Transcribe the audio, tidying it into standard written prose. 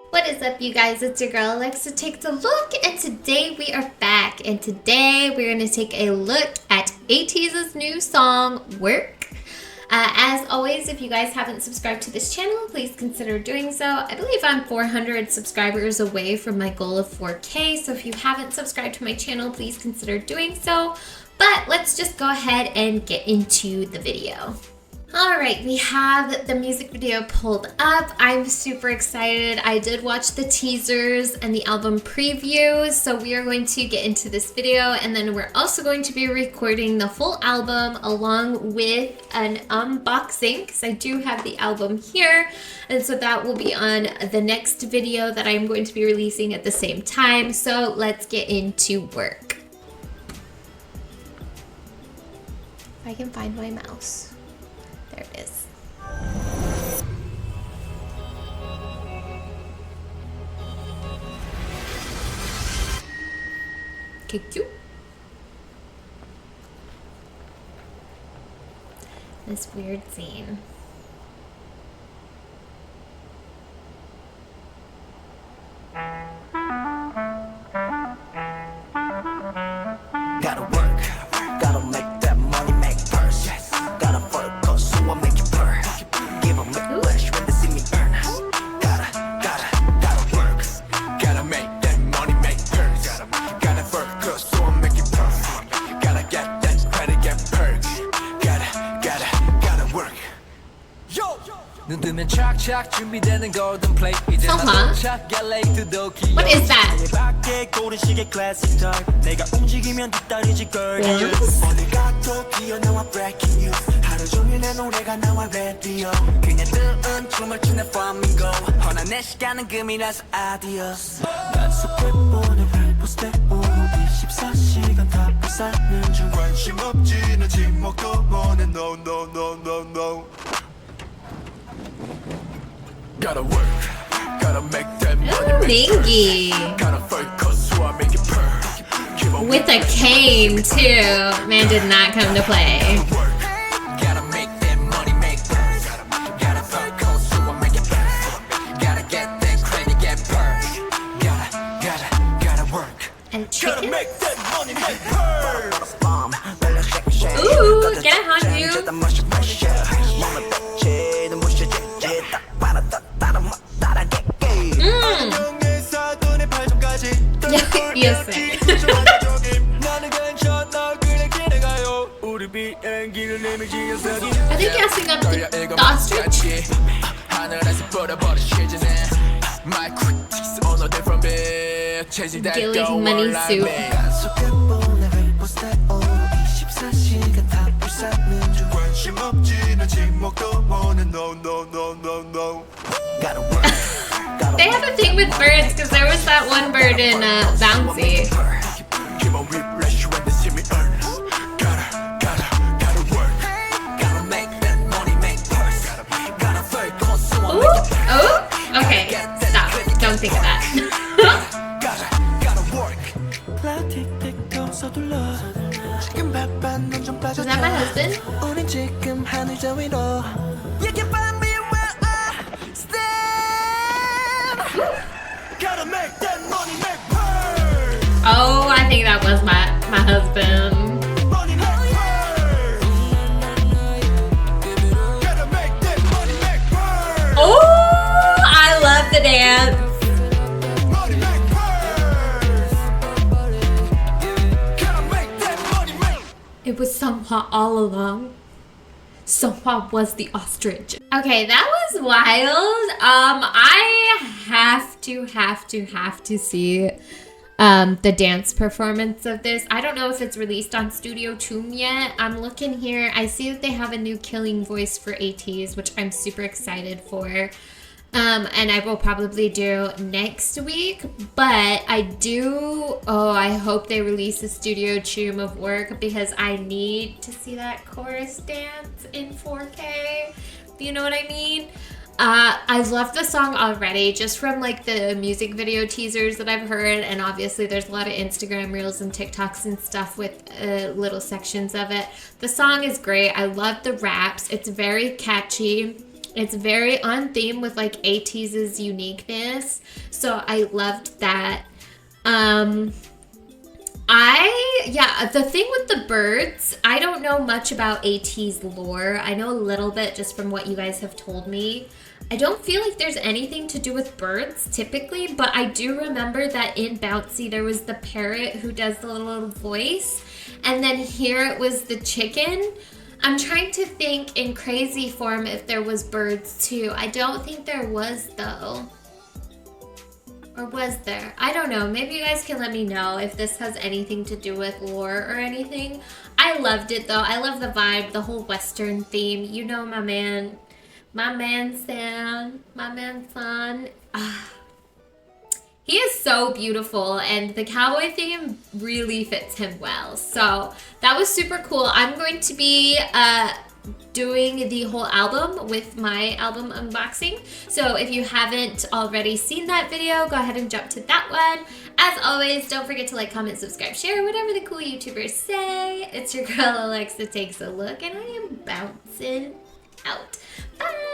What is up, you guys? It's your girl Alexa Takes a Look, and today we are back, and today we're going to take a look at ATEEZ's new song, Work. As always, if you guys haven't subscribed to this channel, please consider doing so. I believe I'm 400 subscribers away from my goal of 4K, so if you haven't subscribed to my channel, please consider doing so. But let's just go ahead and get into the video. Alright, we have the music video pulled up. I'm super excited. I did watch the teasers and the album previews, so we are going to get into this video, and then we're also going to be recording the full album along with an unboxing, because I do have the album here, and so that will be on the next video that I'm going to be releasing at the same time. So let's get into Work. If I can find my mouse. There it is. Okay, cute. This weird scene. Gotta work, gotta make that money, make purse. Gotta work, so I make you purr. Give them a flash when they see me earn. Gotta work, gotta make that money, make purse. Gotta work, so I make you purr. Gotta get that credit, get perks. Gotta work. Yo! 눈 뜨면 착착 준비되는 golden plate. 이제 도착 get late to Doki. What is that? 밖에 고른식의 classic type. 내가 움직이면 뒷다리지 girl. 어디 가도 튀어나와 breaking news. 하루 종일 내 노래가 나와 radio. 그냥 뜨은 춤을 추는 flamingo. 허나 내 시간은 금이라서 adios. 난 속에 보내 repost 오후 24시간 다 불사는 중. 관심 없지 난 지목도 원해 no no no no no. Gotta work, gotta make that money, Mingy. gotta focus so I make it purr. With a cane, too. Man did not come to play. Gotta make that money, make purse. Gotta focus so I make it purr. Gotta get that credit, get perks. Gotta work. And Gotta chicken? make that money, make purrs. Ooh, get it on you. Yes, sir. Are they gassing up the ostrich? Gilly's money soup. 관심 없지 난 지목도 원해 no no no no no. Gotta work. They have a thing with birds, because there was that one bird in Bouncy. Give on whiplash when they see me earn. Gotta work. Gotta make that money, make purse. Gotta focus so I Ooh, make it purr. oh, okay, stop. Don't think of that. Gotta work. 클라우드 틱틱 서둘러. 지금 바쁜 넌좀 Is that my husband? 우린 지금 하늘 저 위로. You can find me where I stand. Gotta make that money, make purrs. Oh, I think that was my husband. Money, make purrs. Gotta make that money, make purrs. Oh, I love the dance. Money, make purrs. Gotta make that money, make. It was Seonghwa all along. Seonghwa was the ostrich. Okay, that was wild. I have to see the dance performance of this. I don't know if it's released on Studio Toon yet. I'm looking here. I see that they have a new killing voice for ATEEZ, which I'm super excited for. And I will probably do next week, but I hope they release a Studio Choom of Work, because I need to see that chorus dance in 4K. You know what I mean? I love the song already, just from like the music video teasers that I've heard, and obviously there's a lot of Instagram reels and TikToks and stuff with little sections of it. The song is great. I love the raps. It's very catchy. It's very on theme with like ATEEZ's uniqueness, so I loved that. The thing with the birds, I don't know much about ATEEZ lore. I know a little bit just from what you guys have told me. I don't feel like there's anything to do with birds typically, but I do remember that in Bouncy there was the parrot who does the little voice, and then here it was the chicken. I'm trying to think in Crazy Form if there was birds too. I don't think there was though. Or was there? I don't know. Maybe you guys can let me know if this has anything to do with lore or anything. I loved it though. I love the vibe, the whole Western theme. You know my man Sam, my man Son. He is so beautiful, and the cowboy theme really fits him well. So that was super cool. I'm going to be doing the whole album with my album unboxing. So if you haven't already seen that video, go ahead and jump to that one. As always, don't forget to like, comment, subscribe, share, whatever the cool YouTubers say. It's your girl Alexa Takes a Look, and I am bouncing out. Bye!